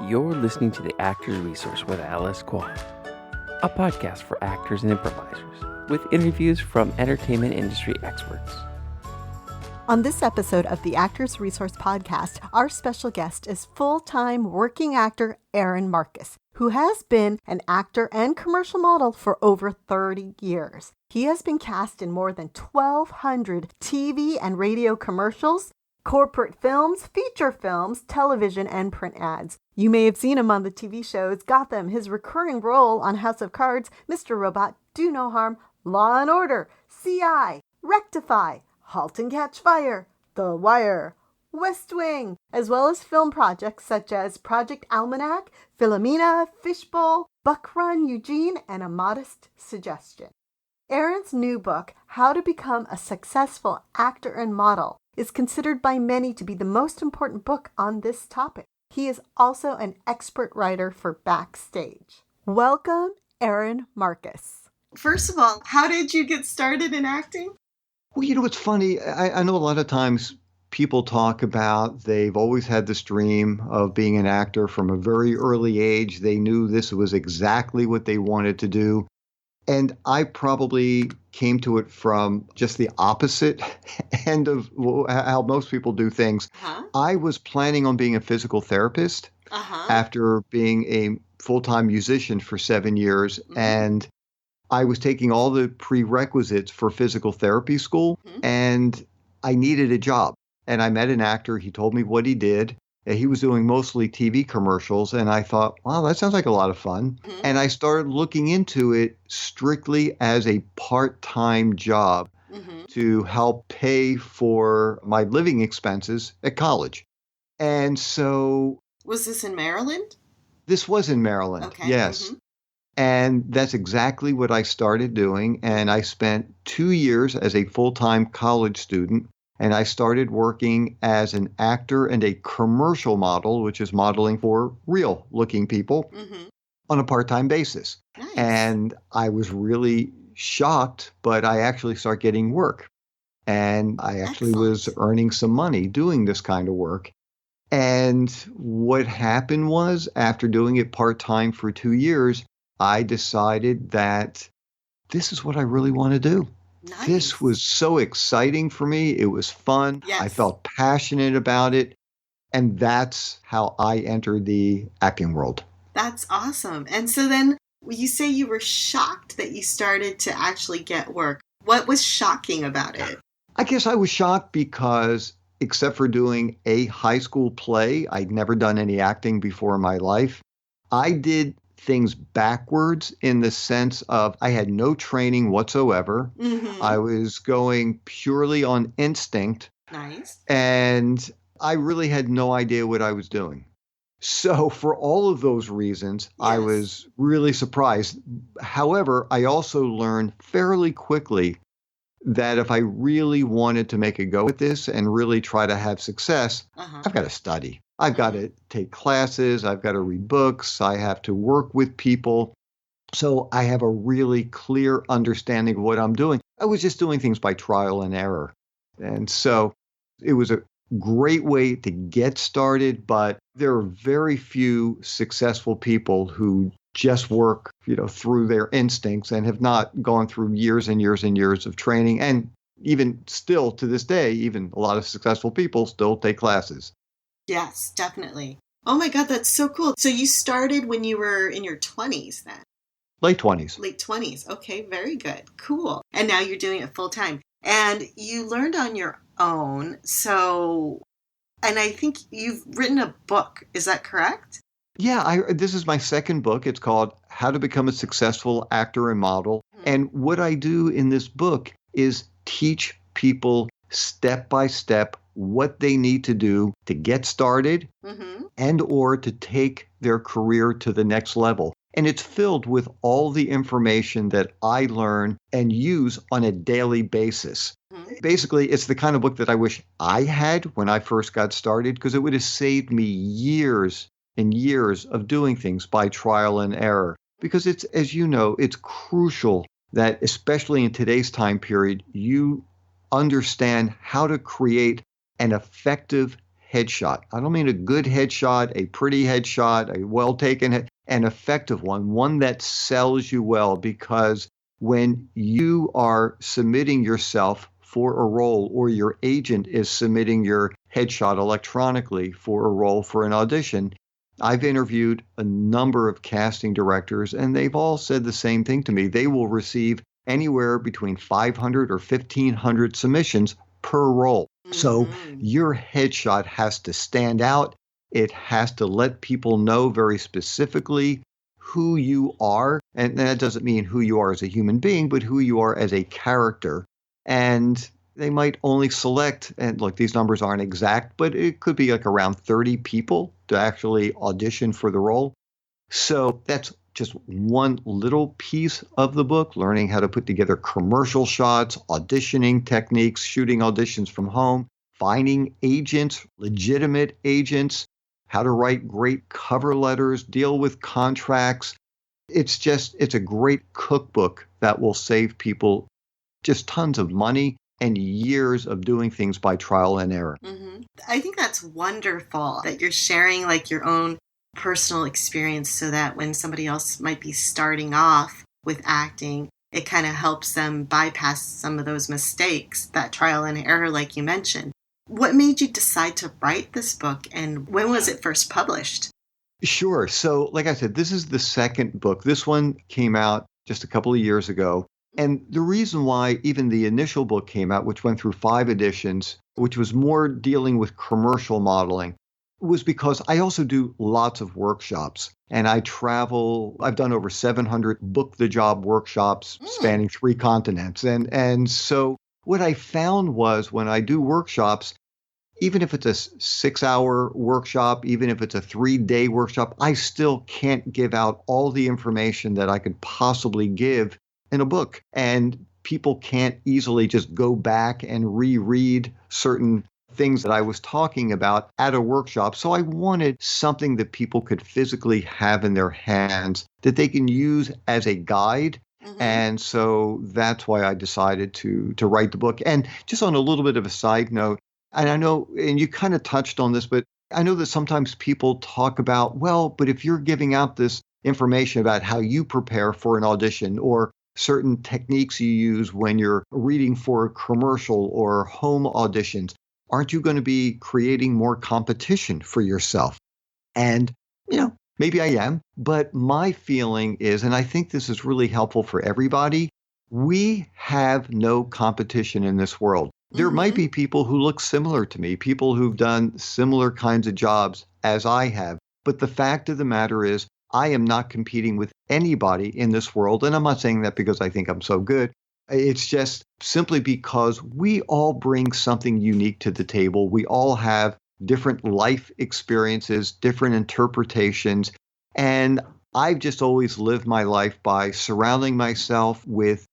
You're listening to the Actors Resource with Alice Kwan, a podcast for actors and improvisers, with interviews from entertainment industry experts. On this episode of the Actors Resource podcast, our special guest is full-time working actor Aaron Marcus, who has been an actor and commercial model for over 30 years. He has been cast in more than 1,200 TV and radio commercials, corporate films, feature films, television, and print ads. You may have seen him on the TV shows Gotham, his recurring role on House of Cards, Mr. Robot, Do No Harm, Law and Order, CI, Rectify, Halt and Catch Fire, The Wire, West Wing, as well as film projects such as Project Almanac, Philomena, Fishbowl, Buck Run, Eugene, and A Modest Suggestion. Aaron's new book, How to Become a Successful Actor and Model, is considered by many to be the most important book on this topic. He is also an expert writer for Backstage. Welcome, Aaron Marcus. First of all, how did you get started in acting? Well, it's funny. I know a lot of times people talk about they've always had this dream of being an actor from a very early age. They knew this was exactly what they wanted to do. And I probably came to it from just the opposite end of how most people do things. I was planning on being a physical therapist after being a full-time musician for 7 years. Mm-hmm. And I was taking all the prerequisites for physical therapy school, and I needed a job. And I met an actor. He told me what he did. He was doing mostly TV commercials, and I thought, wow, that sounds like a lot of fun. Mm-hmm. And I started looking into it strictly as a part-time job to help pay for my living expenses at college. And so... Was this in Maryland? This was in Maryland, okay. Yes. Mm-hmm. And that's exactly what I started doing. And I spent 2 years as a full-time college student. And I started working as an actor and a commercial model, which is modeling for real-looking people, on a part-time basis. Nice. And I was really shocked, but I actually started getting work. And I actually was earning some money doing this kind of work. And what happened was, after doing it part-time for 2 years, I decided that this is what I really want to do. Nice. This was so exciting for me. It was fun. Yes. I felt passionate about it. And that's how I entered the acting world. That's awesome. And so then you say you were shocked that you started to actually get work. What was shocking about it? I guess I was shocked because, except for doing a high school play, I'd never done any acting before in my life. I did things backwards in the sense of I had no training whatsoever. Mm-hmm. I was going purely on instinct. Nice. And I really had no idea what I was doing. So for all of those reasons, yes, I was really surprised. However, I also learned fairly quickly that if I really wanted to make a go at this and really try to have success, I've got to study. I've got to take classes. I've got to read books. I have to work with people. So I have a really clear understanding of what I'm doing. I was just doing things by trial and error. And so it was a great way to get started. But there are very few successful people who just work, through their instincts and have not gone through years and years and years of training. And even still to this day, even a lot of successful people still take classes. Yes, definitely. Oh my God, that's so cool. So you started when you were in your 20s then? Late 20s. Late 20s. Okay, very good. Cool. And now you're doing it full time. And you learned on your own. So, and I think you've written a book. Is that correct? Yeah, this is my second book. It's called How to Become a Successful Actor and Model. And what I do in this book is teach people step by step what they need to do to get started and or to take their career to the next level. And it's filled with all the information that I learn and use on a daily basis. Basically, it's the kind of book that I wish I had when I first got started, because it would have saved me years and years of doing things by trial and error. Because it's, as you know, it's crucial that, especially in today's time period, you understand how to create an effective, headshot. I don't mean a good headshot, a pretty headshot, a well-taken, an effective one that sells you well, because when you are submitting yourself for a role, or your agent is submitting your headshot electronically for a role for an audition, I've interviewed a number of casting directors, and they've all said the same thing to me. They will receive anywhere between 500 or 1,500 submissions per role. So your headshot has to stand out. It has to let people know very specifically who you are. And that doesn't mean who you are as a human being, but who you are as a character. And they might only select, and look, these numbers aren't exact, but it could be like around 30 people to actually audition for the role. So that's just one little piece of the book, learning how to put together commercial shots, auditioning techniques, shooting auditions from home, finding agents, legitimate agents, how to write great cover letters, deal with contracts. It's a great cookbook that will save people just tons of money and years of doing things by trial and error. I think that's wonderful that you're sharing like your own personal experience, so that when somebody else might be starting off with acting, it kind of helps them bypass some of those mistakes, that trial and error like you mentioned. What made you decide to write this book, and when was it first published? Sure. So like I said, this is the second book. This one came out just a couple of years ago. And the reason why even the initial book came out, which went through 5 editions, which was more dealing with commercial modeling, was because I also do lots of workshops, and I travel. I've done over 700 book the job workshops spanning 3 continents. And so what I found was, when I do workshops, even if it's a 6-hour workshop, even if it's a 3-day workshop, I still can't give out all the information that I could possibly give in a book. And people can't easily just go back and reread certain things that I was talking about at a workshop. So I wanted something that people could physically have in their hands that they can use as a guide. And so that's why I decided to write the book. And just on a little bit of a side note, and I know, and you kind of touched on this, but I know that sometimes people talk about, well, but if you're giving out this information about how you prepare for an audition, or certain techniques you use when you're reading for a commercial or home auditions, aren't you going to be creating more competition for yourself? And, maybe I am, but my feeling is, and I think this is really helpful for everybody, we have no competition in this world. There might be people who look similar to me, people who've done similar kinds of jobs as I have. But the fact of the matter is, I am not competing with anybody in this world. And I'm not saying that because I think I'm so good. It's just simply because we all bring something unique to the table. We all have different life experiences, different interpretations. And I've just always lived my life by surrounding myself with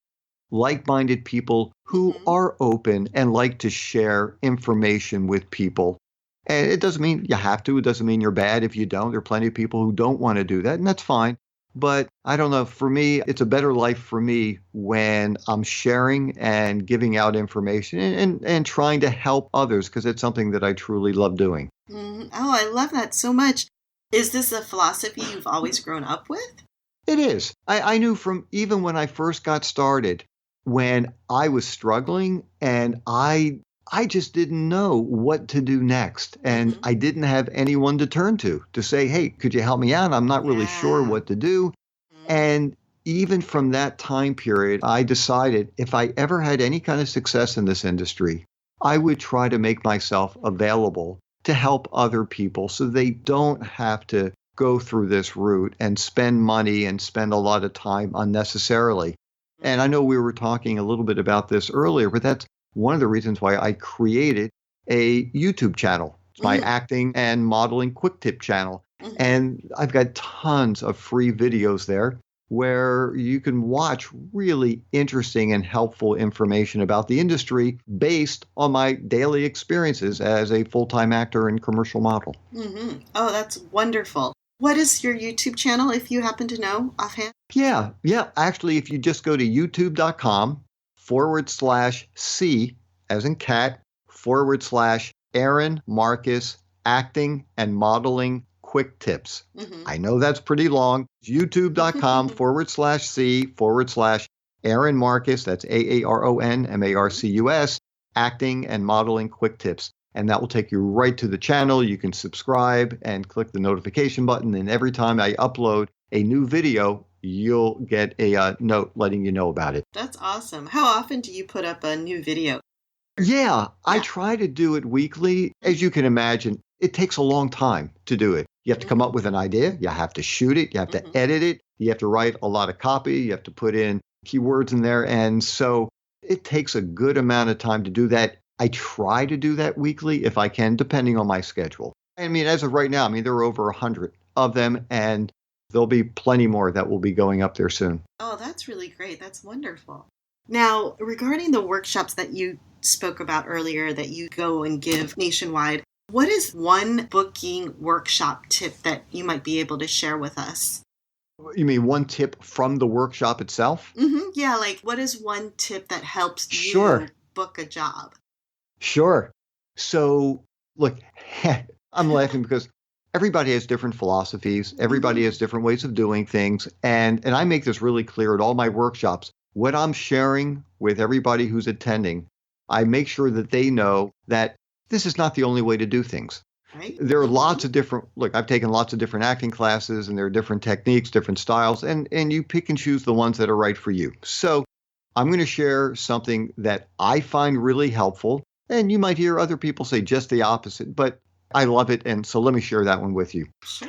like-minded people who are open and like to share information with people. And it doesn't mean you have to. It doesn't mean you're bad if you don't. There are plenty of people who don't want to do that, and that's fine. But I don't know, for me, it's a better life for me when I'm sharing and giving out information and trying to help others, because it's something that I truly love doing. Oh, I love that so much. Is this a philosophy you've always grown up with? It is. I knew from even when I first got started, when I was struggling and I just didn't know what to do next. And I didn't have anyone to turn to say, hey, could you help me out? I'm not really sure what to do. And even from that time period, I decided if I ever had any kind of success in this industry, I would try to make myself available to help other people so they don't have to go through this route and spend money and spend a lot of time unnecessarily. And I know we were talking a little bit about this earlier, but that's one of the reasons why I created a YouTube channel. It's my acting and modeling quick tip channel. And I've got tons of free videos there where you can watch really interesting and helpful information about the industry based on my daily experiences as a full-time actor and commercial model. Oh, that's wonderful. What is your YouTube channel, if you happen to know offhand? Yeah. Actually, if you just go to youtube.com/C as in cat /Aaron Marcus acting and modeling quick tips. Mm-hmm. I know that's pretty long. YouTube.com/C/Aaron Marcus. That's AARON acting and modeling quick tips. And that will take you right to the channel. You can subscribe and click the notification button. And every time I upload a new video, you'll get a note letting you know about it. That's awesome. How often do you put up a new video? Yeah, I try to do it weekly. As you can imagine, it takes a long time to do it. You have to come up with an idea. You have to shoot it. You have to edit it. You have to write a lot of copy. You have to put in keywords in there. And so it takes a good amount of time to do that. I try to do that weekly if I can, depending on my schedule. I mean, as of right now, there are over 100 of them, and there'll be plenty more that will be going up there soon. Oh, that's really great. That's wonderful. Now, regarding the workshops that you spoke about earlier that you go and give nationwide, what is one booking workshop tip that you might be able to share with us? You mean one tip from the workshop itself? Mm-hmm. Yeah, like what is one tip that helps you book a job? Sure. So, look, I'm laughing because everybody has different philosophies. Everybody has different ways of doing things. And I make this really clear at all my workshops. What I'm sharing with everybody who's attending, I make sure that they know that this is not the only way to do things. Right. There are lots of different, I've taken lots of different acting classes, and there are different techniques, different styles, and you pick and choose the ones that are right for you. So I'm going to share something that I find really helpful. And you might hear other people say just the opposite, but I love it. And so let me share that one with you. Sure.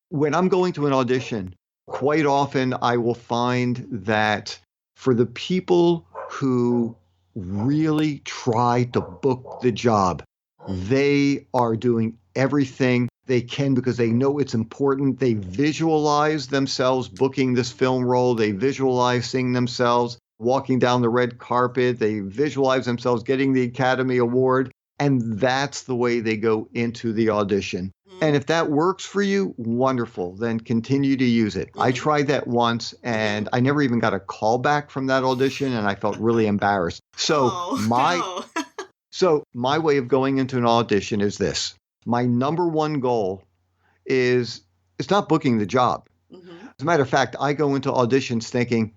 When I'm going to an audition, quite often I will find that for the people who really try to book the job, they are doing everything they can because they know it's important. They visualize themselves booking this film role. They visualize seeing themselves walking down the red carpet. They visualize themselves getting the Academy Award. And that's the way they go into the audition. And if that works for you, wonderful. Then continue to use it. I tried that once and I never even got a call back from that audition, and I felt really embarrassed. So my way of going into an audition is this. My number one goal is it's not booking the job. As a matter of fact, I go into auditions thinking,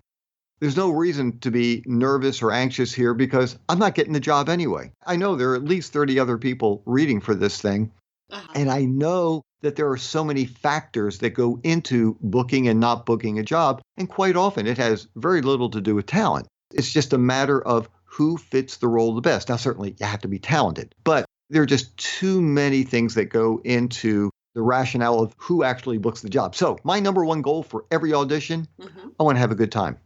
there's no reason to be nervous or anxious here because I'm not getting the job anyway. I know there are at least 30 other people reading for this thing. And I know that there are so many factors that go into booking and not booking a job. And quite often it has very little to do with talent. It's just a matter of who fits the role the best. Now, certainly you have to be talented, but there are just too many things that go into the rationale of who actually books the job. So my number one goal for every audition, I want to have a good time.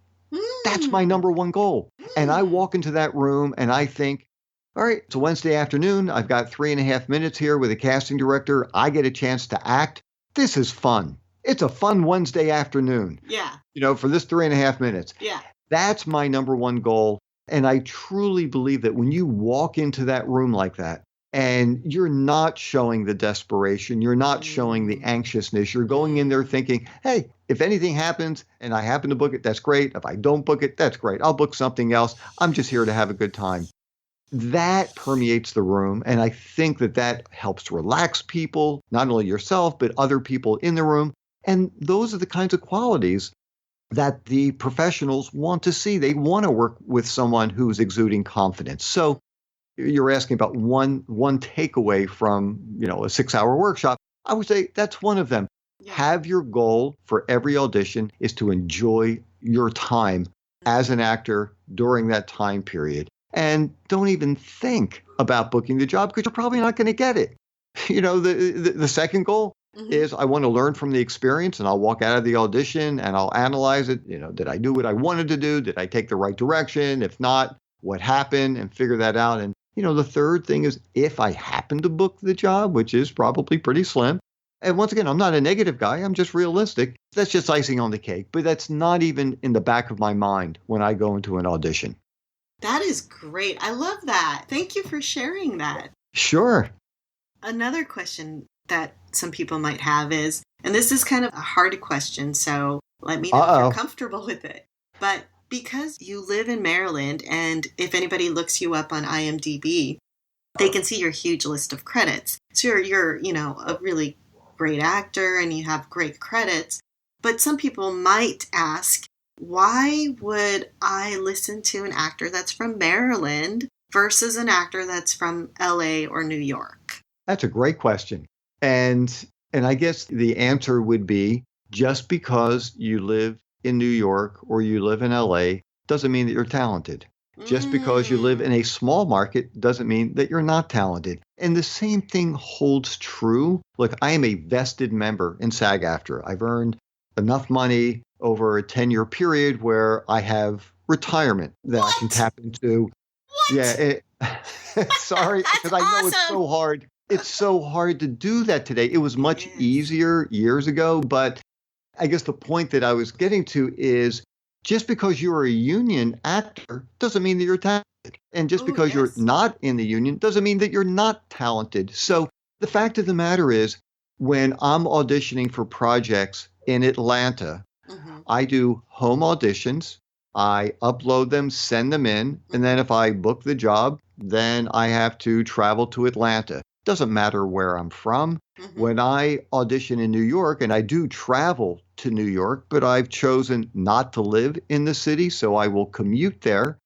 That's my number one goal. And I walk into that room and I think, all right, it's a Wednesday afternoon. I've got 3.5 minutes here with a casting director. I get a chance to act. This is fun. It's a fun Wednesday afternoon. Yeah. For this 3.5 minutes. Yeah. That's my number one goal. And I truly believe that when you walk into that room like that, and you're not showing the desperation, you're not showing the anxiousness, you're going in there thinking, hey, if anything happens and I happen to book it, that's great. If I don't book it, that's great. I'll book something else. I'm just here to have a good time. That permeates the room. And I think that helps to relax people, not only yourself, but other people in the room. And those are the kinds of qualities that the professionals want to see. They want to work with someone who's exuding confidence. So you're asking about one takeaway from, a 6-hour workshop. I would say that's one of them. Yeah. Have your goal for every audition is to enjoy your time as an actor during that time period. And don't even think about booking the job because you're probably not going to get it. The second goal is I want to learn from the experience, and I'll walk out of the audition and I'll analyze it. Did I do what I wanted to do? Did I take the right direction? If not, what happened? And figure that out. And the third thing is if I happen to book the job, which is probably pretty slim. And once again, I'm not a negative guy. I'm just realistic. That's just icing on the cake. But that's not even in the back of my mind when I go into an audition. That is great. I love that. Thank you for sharing that. Sure. Another question that some people might have is, and this is kind of a hard question, so let me know if you're comfortable with it. But because you live in Maryland, and if anybody looks you up on IMDb, they can see your huge list of credits. So you're, a really great actor and you have great credits. But some people might ask, why would I listen to an actor that's from Maryland versus an actor that's from LA or New York? That's a great question. And I guess the answer would be, just because you live in New York or you live in LA doesn't mean that you're talented. Just because you live in a small market doesn't mean that you're not talented. And the same thing holds true. Look, I am a vested member in SAG-AFTRA. I've earned enough money over a 10-year period where I have retirement that I can tap into. What? Yeah. Sorry, because I know it's so hard. It's so hard to do that today. It was much easier years ago. But I guess the point that I was getting to is, just because you're a union actor doesn't mean that you're talented. And just because you're not in the union doesn't mean that you're not talented. So the fact of the matter is, when I'm auditioning for projects in Atlanta, I do home auditions. I upload them, send them in. And then if I book the job, then I have to travel to Atlanta. Doesn't matter where I'm from. When I audition in New York, and I do travel to New York, but I've chosen not to live in the city, so I will commute there.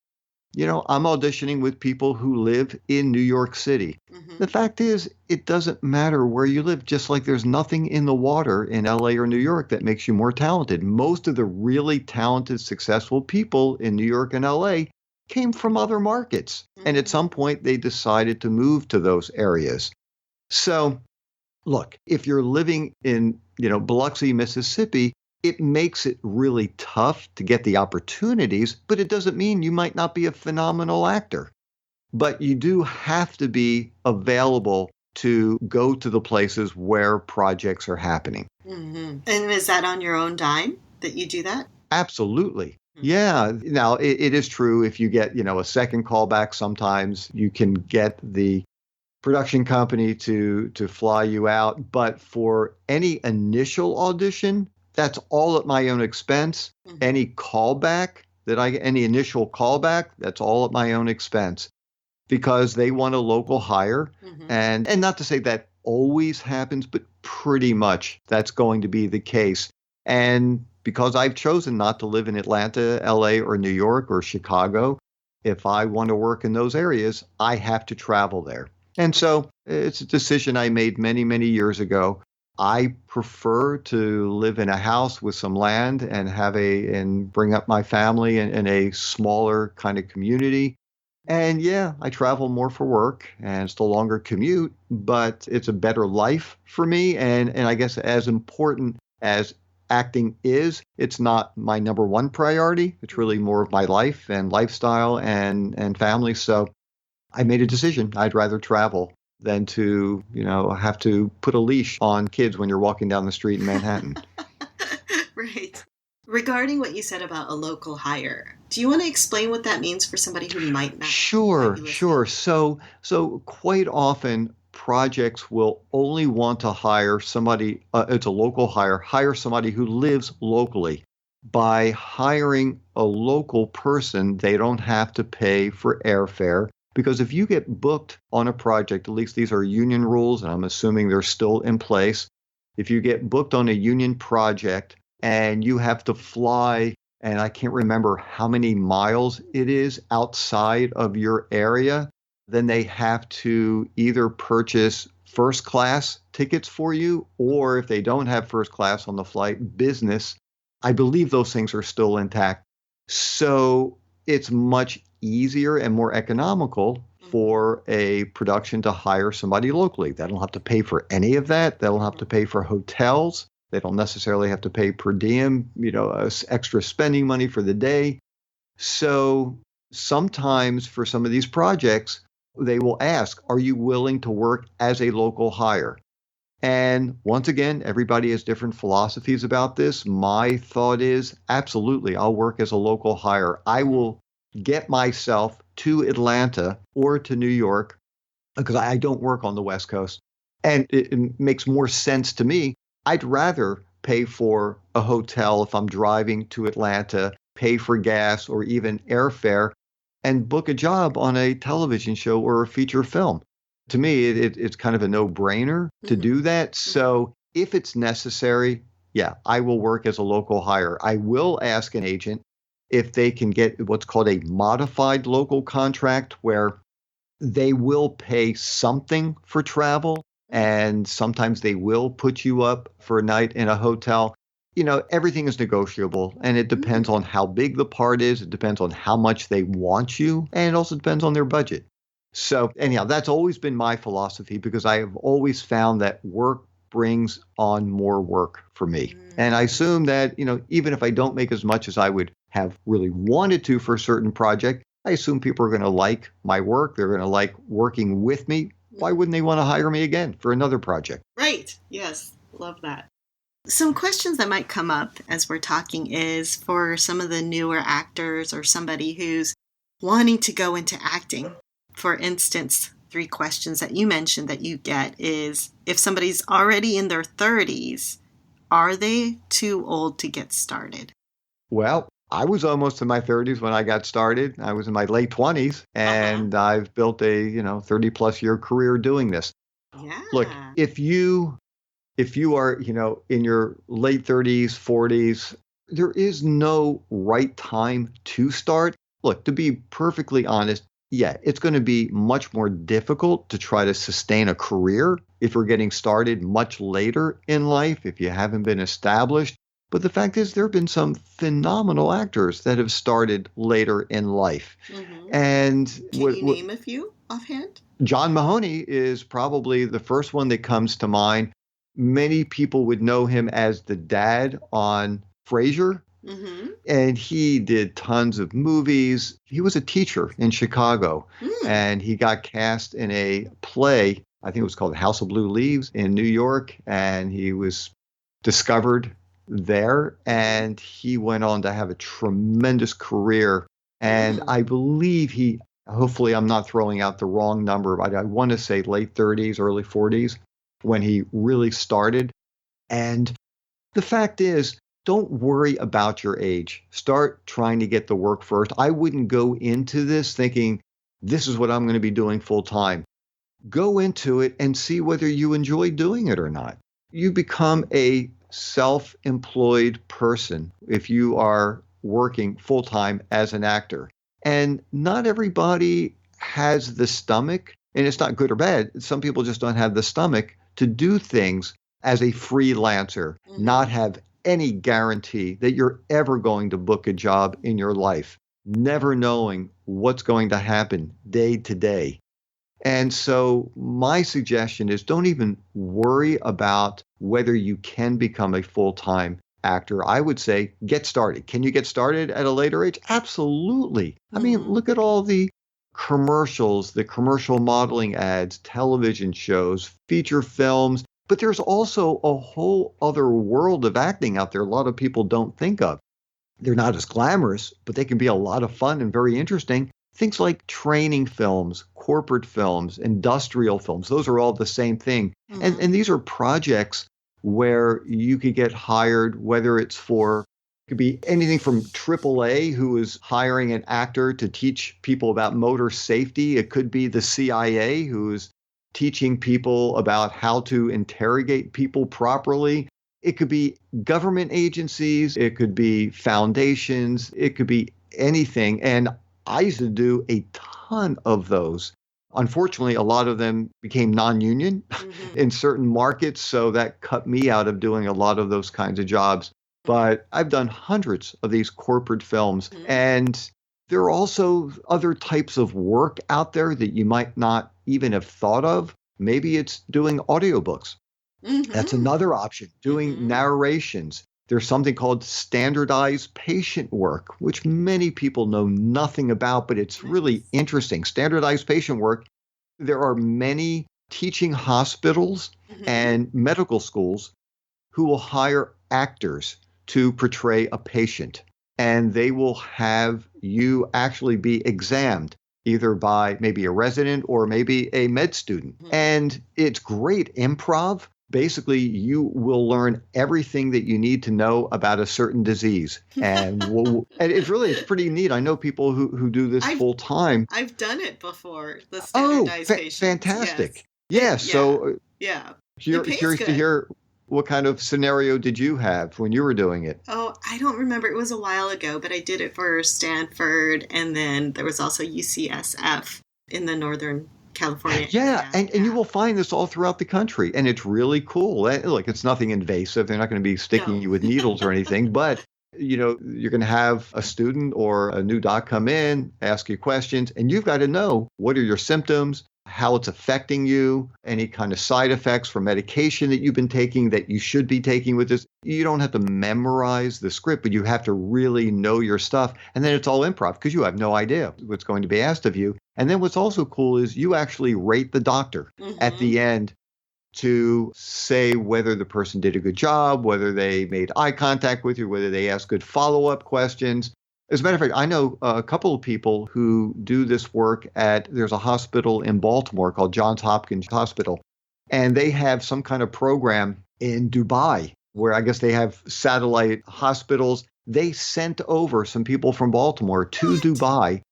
I'm auditioning with people who live in New York City. The fact is, it doesn't matter where you live, just like there's nothing in the water in LA or New York that makes you more talented. Most of the really talented, successful people in New York and LA came from other markets. And at some point, they decided to move to those areas. So, look, if you're living in, Biloxi, Mississippi, it makes it really tough to get the opportunities, but it doesn't mean you might not be a phenomenal actor. But you do have to be available to go to the places where projects are happening. And is that on your own dime that you do that? Absolutely. Yeah. Now, it is true, if you get, a second callback, sometimes you can get the production company to fly you out. But for any initial audition, that's all at my own expense. Any callback any initial callback, that's all at my own expense, because they want a local hire. And not to say that always happens, but pretty much that's going to be the case. And because I've chosen not to live in Atlanta, LA, or New York, or Chicago, if I want to work in those areas, I have to travel there. And so it's a decision I made many, many years ago. I prefer to live in a house with some land and bring up my family in a smaller kind of community. And yeah, I travel more for work, and it's a longer commute, but it's a better life for me. And I guess, as important as acting is, it's not my number one priority. It's really more of my life and lifestyle and family. So I made a decision. I'd rather travel than to, have to put a leash on kids when you're walking down the street in Manhattan. Right. Regarding what you said about a local hire, do you want to explain what that means for somebody who might not? Sure. So quite often, projects will only want to hire somebody, it's a local hire somebody who lives locally. By hiring a local person, they don't have to pay for airfare. Because if you get booked on a project, at least these are union rules, and I'm assuming they're still in place. If you get booked on a union project and you have to fly, and I can't remember how many miles it is outside of your area, then they have to either purchase first class tickets for you, or if they don't have first class on the flight, business. I believe those things are still intact. So it's much easier and more economical for a production to hire somebody locally. They don't have to pay for any of that. They don't have to pay for hotels. They don't necessarily have to pay per diem, extra spending money for the day. So sometimes for some of these projects, they will ask, are you willing to work as a local hire? And once again, everybody has different philosophies about this. My thought is, absolutely, I'll work as a local hire. I will get myself to Atlanta or to New York, because I don't work on the West Coast. And it makes more sense to me. I'd rather pay for a hotel if I'm driving to Atlanta, pay for gas or even airfare, and book a job on a television show or a feature film. To me, it's kind of a no-brainer to do that. So if it's necessary, yeah, I will work as a local hire. I will ask an agent if they can get what's called a modified local contract, where they will pay something for travel, and sometimes they will put you up for a night in a hotel. Everything is negotiable, and it depends on how big the part is. It depends on how much they want you, and it also depends on their budget. So anyhow, that's always been my philosophy, because I have always found that work brings on more work for me. And I assume that, even if I don't make as much as I would have really wanted to for a certain project, I assume people are going to like my work. They're going to like working with me. Why wouldn't they want to hire me again for another project? Right. Yes. Love that. Some questions that might come up as we're talking is for some of the newer actors or somebody who's wanting to go into acting. For instance, 3 questions that you mentioned that you get is, if somebody's already in their 30s, are they too old to get started? Well, I was almost in my 30s when I got started. I was in my late 20s, and I've built a 30 plus year career doing this. Yeah. Look, if you are in your late 30s, 40s, there is no right time to start. Look, to be perfectly honest, yeah, it's going to be much more difficult to try to sustain a career if you're getting started much later in life, if you haven't been established. But the fact is, there have been some phenomenal actors that have started later in life. And can you name a few offhand? John Mahoney is probably the first one that comes to mind. Many people would know him as the dad on Frasier. And he did tons of movies. He was a teacher in Chicago, and he got cast in a play, I think it was called House of Blue Leaves, in New York, and he was discovered there, and he went on to have a tremendous career. And I believe hopefully I'm not throwing out the wrong number, but I want to say late 30s, early 40s when he really started. And the fact is, don't worry about your age. Start trying to get the work first. I wouldn't go into this thinking, this is what I'm going to be doing full time. Go into it and see whether you enjoy doing it or not. You become a self-employed person if you are working full time as an actor. And not everybody has the stomach, and it's not good or bad. Some people just don't have the stomach to do things as a freelancer, not have any guarantee that you're ever going to book a job in your life, never knowing what's going to happen day to day. And so my suggestion is, don't even worry about whether you can become a full-time actor. I would say get started. Can you get started at a later age? Absolutely. I mean, look at all the commercials, the commercial modeling ads, television shows, feature films. But there's also a whole other world of acting out there a lot of people don't think of. They're not as glamorous, but they can be a lot of fun and very interesting. Things like training films, corporate films, industrial films, those are all the same thing. And these are projects where you could get hired, whether it's it could be anything from AAA, who is hiring an actor to teach people about motor safety. It could be the CIA, who is teaching people about how to interrogate people properly. It could be government agencies. It could be foundations. It could be anything. And I used to do a ton of those. Unfortunately, a lot of them became non-union in certain markets, so that cut me out of doing a lot of those kinds of jobs. But I've done hundreds of these corporate films, and there are also other types of work out there that you might not even have thought of. Maybe it's doing audiobooks. That's another option. Doing narrations. There's something called standardized patient work, which many people know nothing about, but it's really interesting. Standardized patient work. There are many teaching hospitals and medical schools who will hire actors to portray a patient, and they will have you actually be examined either by maybe a resident or maybe a med student. And it's great improv, basically you will learn everything that you need to know about a certain disease. And it's pretty neat. I know people who do this full time. I've done it before, the standardized patients. Fantastic. Yes. So yeah. Curious to hear, what kind of scenario did you have when you were doing it? Oh, I don't remember. It was a while ago, but I did it for Stanford. And then there was also UCSF in the Northern California. Yeah, and you will find this all throughout the country, and it's really cool. Look, it's nothing invasive. They're not going to be sticking you with needles or anything, but you're going to have a student or a new doc come in, ask you questions, and you've got to know what are your symptoms, how it's affecting you, any kind of side effects from medication that you've been taking that you should be taking with this. You don't have to memorize the script, but you have to really know your stuff. And then it's all improv because you have no idea what's going to be asked of you. And then what's also cool is you actually rate the doctor at the end to say whether the person did a good job, whether they made eye contact with you, whether they asked good follow-up questions. As a matter of fact, I know a couple of people who do this work there's a hospital in Baltimore called Johns Hopkins Hospital, and they have some kind of program in Dubai where I guess they have satellite hospitals. They sent over some people from Baltimore to Dubai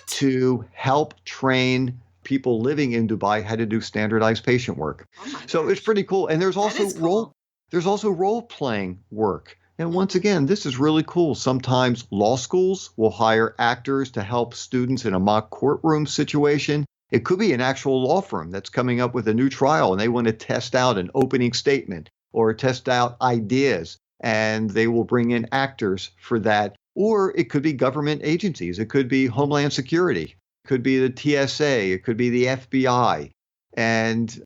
to help train people living in Dubai how to do standardized patient work. So it's pretty cool. And there's also role-playing work. And once again, this is really cool. Sometimes law schools will hire actors to help students in a mock courtroom situation. It could be an actual law firm that's coming up with a new trial and they want to test out an opening statement or test out ideas, and they will bring in actors for that. Or it could be government agencies. It could be Homeland Security. It could be the TSA. It could be the FBI. And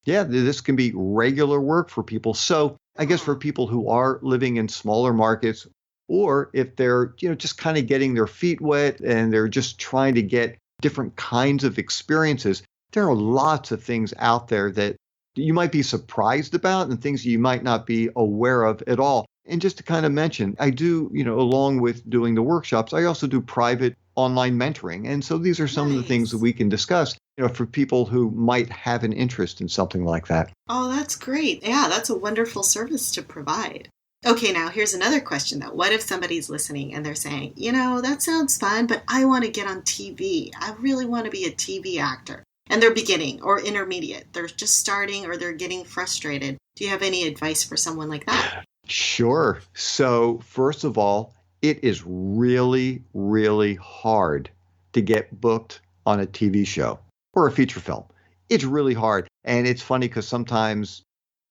yeah, this can be regular work for people. So I guess for people who are living in smaller markets, or if they're, just kind of getting their feet wet and they're just trying to get different kinds of experiences, there are lots of things out there that you might be surprised about and things you might not be aware of at all. And just to kind of mention, I do, along with doing the workshops, I also do private online mentoring. And so these are some of the things that we can discuss, for people who might have an interest in something like that. Oh, that's great. Yeah, that's a wonderful service to provide. Okay, now here's another question though. What if somebody's listening and they're saying, that sounds fun, but I want to get on TV. I really want to be a TV actor. And they're beginning or intermediate. They're just starting or they're getting frustrated. Do you have any advice for someone like that? Sure. So first of all, it is really, really hard to get booked on a TV show or a feature film. It's really hard. And it's funny because sometimes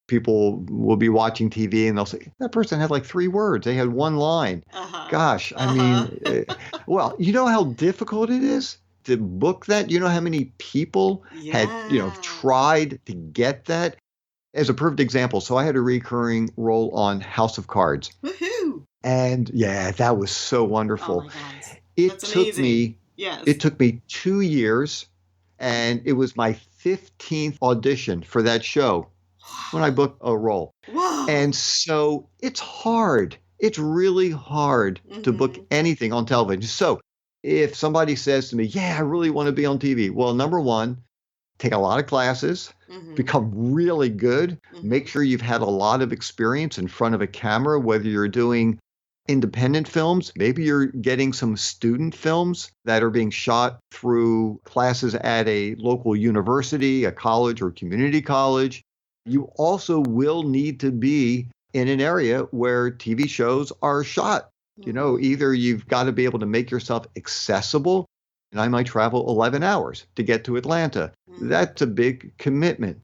people will be watching TV and they'll say, that person had like 3 words. They had 1 line. Gosh, I mean, well, you know how difficult it is to book that? You know how many people had, tried to get that? As a perfect example, so I had a recurring role on House of Cards. Woohoo! And yeah, that was so wonderful. Oh my God. It took me 2 years, and it was my 15th audition for that show when I booked a role. Whoa. And so it's hard. It's really hard to book anything on television. So if somebody says to me, yeah, I really want to be on TV. Well, number one, take a lot of classes, become really good, make sure you've had a lot of experience in front of a camera, whether you're doing independent films, maybe you're getting some student films that are being shot through classes at a local university, a college or community college. You also will need to be in an area where TV shows are shot. Either you've got to be able to make yourself accessible, and I might travel 11 hours to get to Atlanta. That's a big commitment.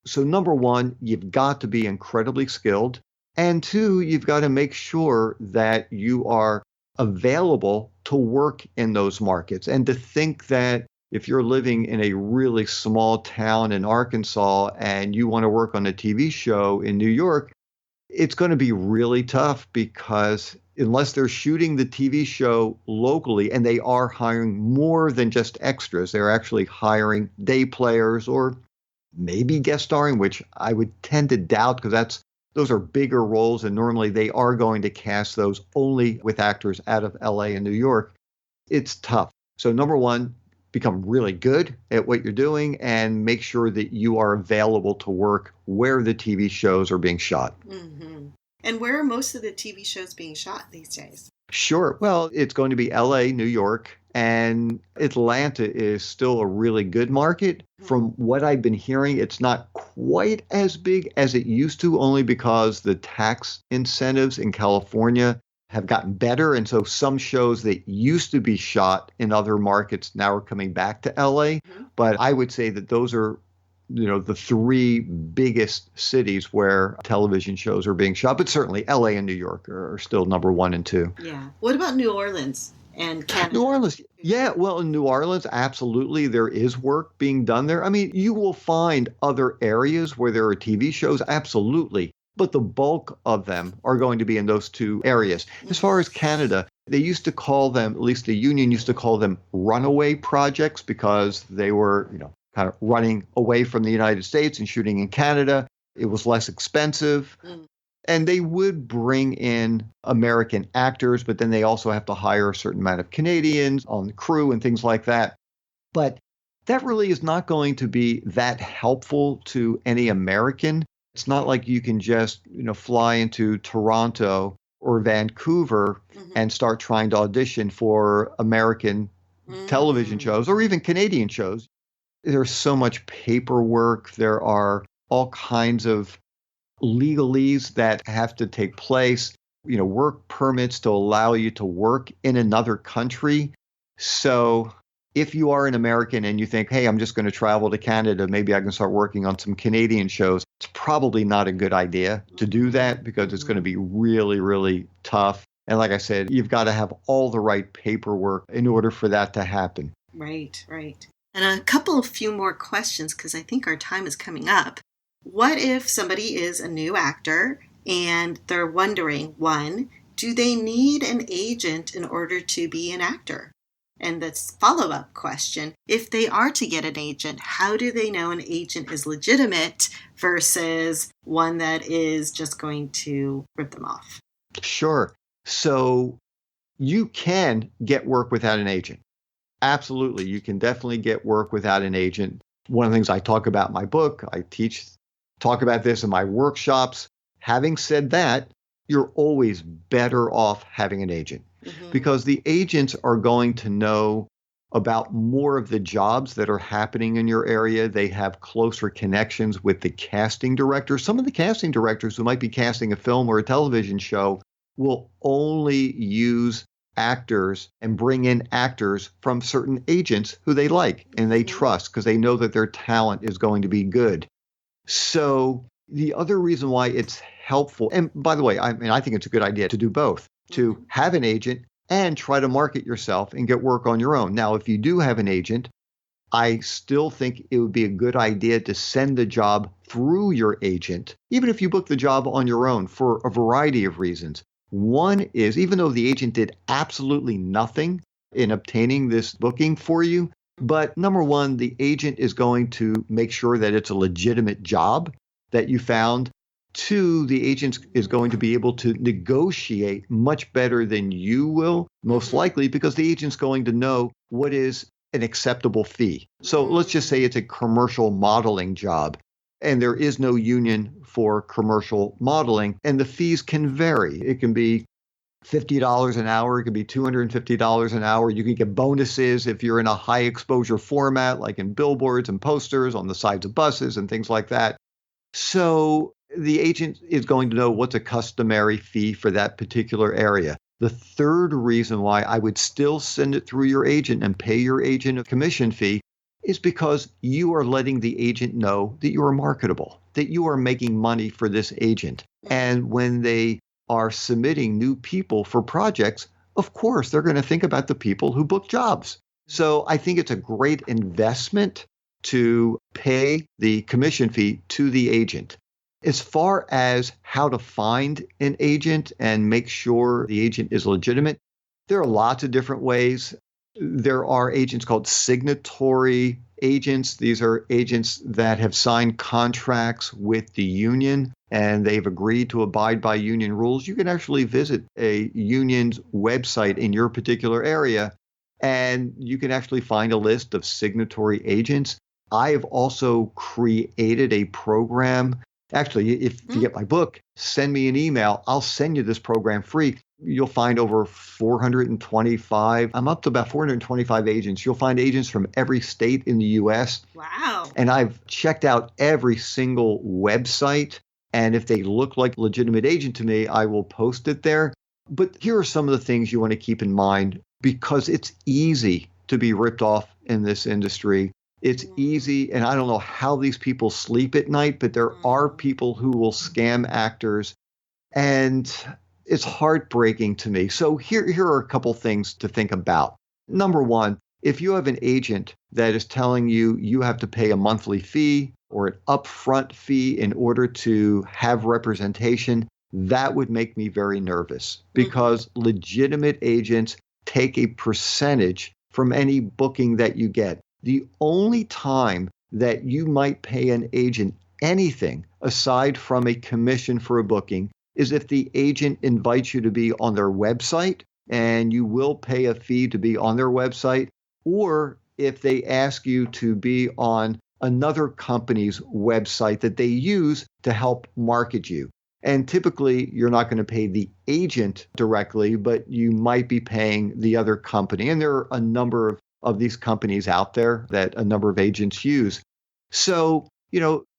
So number one, you've got to be incredibly skilled. And 2, you've got to make sure that you are available to work in those markets. And to think that if you're living in a really small town in Arkansas and you want to work on a TV show in New York, it's going to be really tough because unless they're shooting the TV show locally, and they are hiring more than just extras, they're actually hiring day players or maybe guest starring, which I would tend to doubt because those are bigger roles, and normally they are going to cast those only with actors out of LA and New York. It's tough. So number one, become really good at what you're doing and make sure that you are available to work where the TV shows are being shot. Mm-hmm. And where are most of the TV shows being shot these days? Sure. Well, it's going to be LA, New York, and Atlanta is still a really good market. From what I've been hearing, it's not quite as big as it used to, only because the tax incentives in California have gotten better. And so some shows that used to be shot in other markets now are coming back to LA. But I would say that those are the three biggest cities where television shows are being shot. But certainly LA and New York are still number 1 and 2. Yeah. What about New Orleans and Canada? New Orleans, yeah. Well, in New Orleans, absolutely, there is work being done there. I mean, you will find other areas where there are TV shows, absolutely. But the bulk of them are going to be in those 2 areas. As far as Canada, they used to call them, at least the union used to call them runaway projects because they were, kind of running away from the United States and shooting in Canada. It was less expensive. And they would bring in American actors, but then they also have to hire a certain amount of Canadians on the crew and things like that. But that really is not going to be that helpful to any American. It's not like you can just, fly into Toronto or Vancouver and start trying to audition for American television shows or even Canadian shows. There's so much paperwork. There are all kinds of legalese that have to take place, work permits to allow you to work in another country. So if you are an American and you think, hey, I'm just going to travel to Canada, maybe I can start working on some Canadian shows, it's probably not a good idea to do that because it's going to be really, really tough. And like I said, you've got to have all the right paperwork in order for that to happen. Right. And a few more questions because I think our time is coming up. What if somebody is a new actor and they're wondering, 1, do they need an agent in order to be an actor? And the follow-up question, if they are to get an agent, how do they know an agent is legitimate versus one that is just going to rip them off? Sure. So you can get work without an agent. Absolutely. You can definitely get work without an agent. One of the things I talk about in my book, I talk about this in my workshops. Having said that, you're always better off having an agent because the agents are going to know about more of the jobs that are happening in your area. They have closer connections with the casting directors. Some of the casting directors who might be casting a film or a television show will only use actors and bring in actors from certain agents who they like and they trust because they know that their talent is going to be good. So the other reason why it's helpful, and by the way, I think it's a good idea to do both, to have an agent and try to market yourself and get work on your own. Now, if you do have an agent, I still think it would be a good idea to send the job through your agent, even if you book the job on your own for a variety of reasons. One is, even though the agent did absolutely nothing in obtaining this booking for you, but number one, the agent is going to make sure that it's a legitimate job that you found. 2, the agent is going to be able to negotiate much better than you will, most likely, because the agent's going to know what is an acceptable fee. So let's just say it's a commercial modeling job. And there is no union for commercial modeling, and the fees can vary. It can be $50 an hour. It could be $250 an hour. You can get bonuses if you're in a high exposure format, like in billboards and posters on the sides of buses and things like that. So the agent is going to know what's a customary fee for that particular area. The third reason why I would still send it through your agent and pay your agent a commission fee is because you are letting the agent know that you are marketable, that you are making money for this agent. And when they are submitting new people for projects, of course, they're going to think about the people who book jobs. So I think it's a great investment to pay the commission fee to the agent. As far as how to find an agent and make sure the agent is legitimate, there are lots of different ways. There are agents called signatory agents. These are agents that have signed contracts with the union and they've agreed to abide by union rules. You can actually visit a union's website in your particular area and you can actually find a list of signatory agents. I have also created a program. Actually, if you get my book, send me an email. I'll send you this program free. You'll find over 425. I'm up to about 425 agents. You'll find agents from every state in the U.S. Wow. And I've checked out every single website. And if they look like a legitimate agent to me, I will post it there. But here are some of the things you want to keep in mind, because it's easy to be ripped off in this industry. It's easy, and I don't know how these people sleep at night, but there are people who will scam actors, and it's heartbreaking to me. So here are a couple things to think about. Number one, if you have an agent that is telling you you have to pay a monthly fee or an upfront fee in order to have representation, that would make me very nervous, because legitimate agents take a percentage from any booking that you get. The only time that you might pay an agent anything aside from a commission for a booking is if the agent invites you to be on their website, and you will pay a fee to be on their website, or if they ask you to be on another company's website that they use to help market you. And typically, you're not going to pay the agent directly, but you might be paying the other company. And there are a number of these companies out there that a number of agents use. So,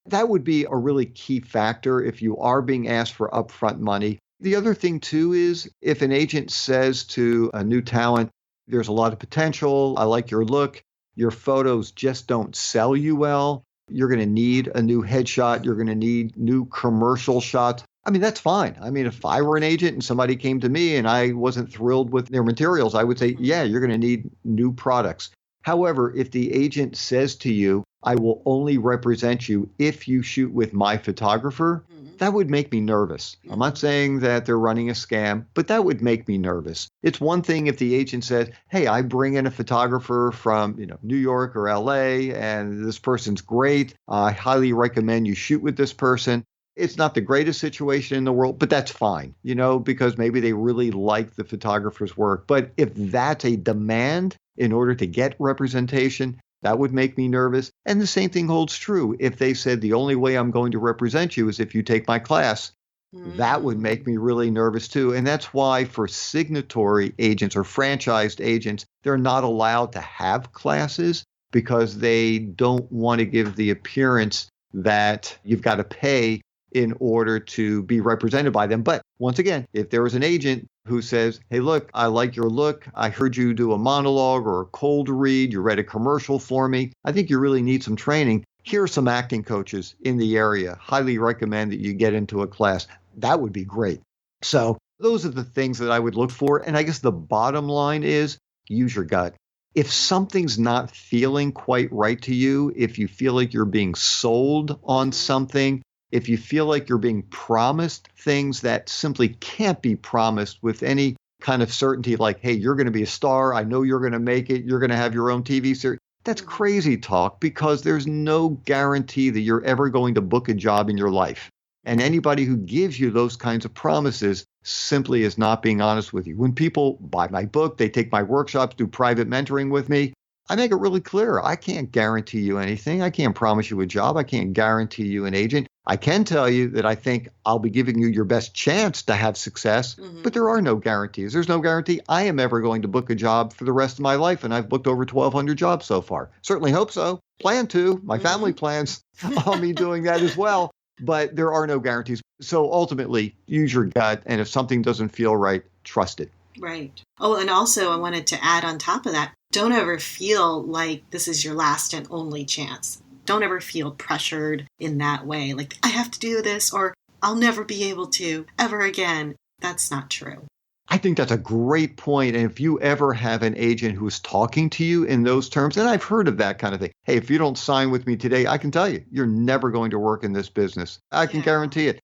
that would be a really key factor if you are being asked for upfront money. The other thing, too, is if an agent says to a new talent, there's a lot of potential, I like your look, your photos just don't sell you well, you're going to need a new headshot, you're going to need new commercial shots. I mean, that's fine. I mean, if I were an agent and somebody came to me and I wasn't thrilled with their materials, I would say, yeah, you're going to need new products. However, if the agent says to you, I will only represent you if you shoot with my photographer, that would make me nervous. I'm not saying that they're running a scam, but that would make me nervous. It's one thing if the agent says, hey, I bring in a photographer from New York or LA, and this person's great. I highly recommend you shoot with this person. It's not the greatest situation in the world, but that's fine, because maybe they really like the photographer's work. But if that's a demand in order to get representation, that would make me nervous. And the same thing holds true. If they said the only way I'm going to represent you is if you take my class, that would make me really nervous too. And that's why for signatory agents or franchised agents, they're not allowed to have classes, because they don't want to give the appearance that you've got to pay in order to be represented by them. But once again, if there was an agent who says, hey, look, I like your look, I heard you do a monologue or a cold read, you read a commercial for me, I think you really need some training. Here are some acting coaches in the area. Highly recommend that you get into a class. That would be great. So those are the things that I would look for. And I guess the bottom line is use your gut. If something's not feeling quite right to you, if you feel like you're being sold on something, if you feel like you're being promised things that simply can't be promised with any kind of certainty, like, hey, you're going to be a star, I know you're going to make it, you're going to have your own TV series, that's crazy talk, because there's no guarantee that you're ever going to book a job in your life. And anybody who gives you those kinds of promises simply is not being honest with you. When people buy my book, they take my workshops, do private mentoring with me, I make it really clear. I can't guarantee you anything. I can't promise you a job. I can't guarantee you an agent. I can tell you that I think I'll be giving you your best chance to have success, but there are no guarantees. There's no guarantee I am ever going to book a job for the rest of my life, and I've booked over 1,200 jobs so far. Certainly hope so. Plan to. My family plans on me doing that as well, but there are no guarantees. So ultimately, use your gut, and if something doesn't feel right, trust it. Right. Oh, and also I wanted to add on top of that, don't ever feel like this is your last and only chance. Don't ever feel pressured in that way, like I have to do this or I'll never be able to ever again. That's not true. I think that's a great point. And if you ever have an agent who is talking to you in those terms, and I've heard of that kind of thing. Hey, if you don't sign with me today, I can tell you, you're never going to work in this business. I can guarantee it.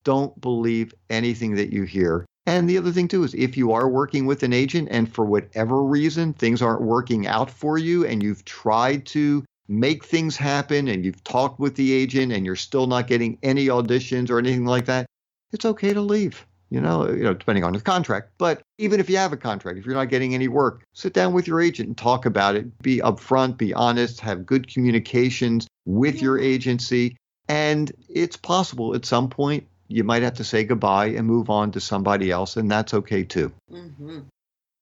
Don't believe anything that you hear. And the other thing, too, is if you are working with an agent and for whatever reason things aren't working out for you and you've tried to make things happen and you've talked with the agent and you're still not getting any auditions or anything like that, it's okay to leave. depending on the contract. But even if you have a contract, if you're not getting any work, sit down with your agent and talk about it. Be upfront, be honest, have good communications with your agency. And it's possible at some point you might have to say goodbye and move on to somebody else, and that's okay too. Mm-hmm.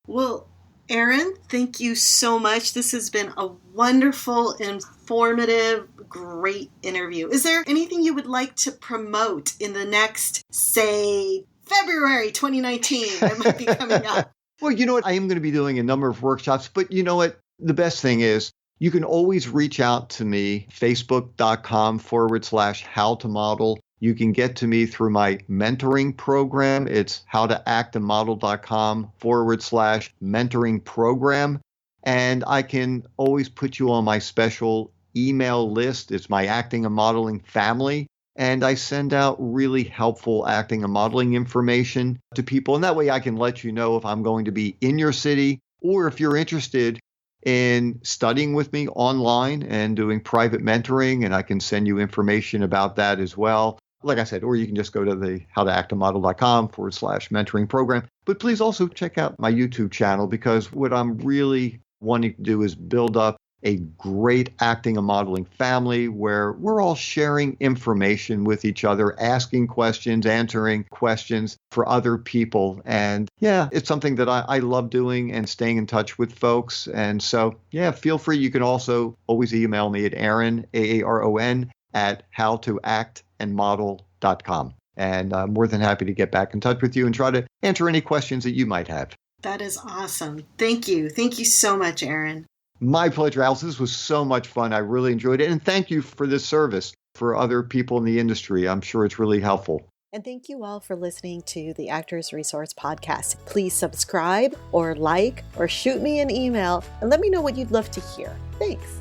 Well, Aaron, thank you so much. This has been a wonderful, informative, great interview. Is there anything you would like to promote in the next, say, February 2019 that might be coming up? Well, you know what? I am going to be doing a number of workshops, but you know what? The best thing is you can always reach out to me, facebook.com/how to model. You can get to me through my mentoring program. It's howtoactandmodel.com/mentoring program. And I can always put you on my special email list. It's my acting and modeling family. And I send out really helpful acting and modeling information to people. And that way I can let you know if I'm going to be in your city, or if you're interested in studying with me online and doing private mentoring, and I can send you information about that as well. Like I said, or you can just go to the howtoactandmodel.com/mentoring program. But please also check out my YouTube channel, because what I'm really wanting to do is build up a great acting and modeling family where we're all sharing information with each other, asking questions, answering questions for other people. And yeah, it's something that I love doing and staying in touch with folks. And so, yeah, feel free. You can also always email me at Aaron, AARON, at howtoactandmodel.com. And I'm more than happy to get back in touch with you and try to answer any questions that you might have. That is awesome. Thank you. Thank you so much, Aaron. My pleasure, Alice. This was so much fun. I really enjoyed it. And thank you for this service for other people in the industry. I'm sure it's really helpful. And thank you all for listening to the Actors Resource Podcast. Please subscribe or like or shoot me an email and let me know what you'd love to hear. Thanks.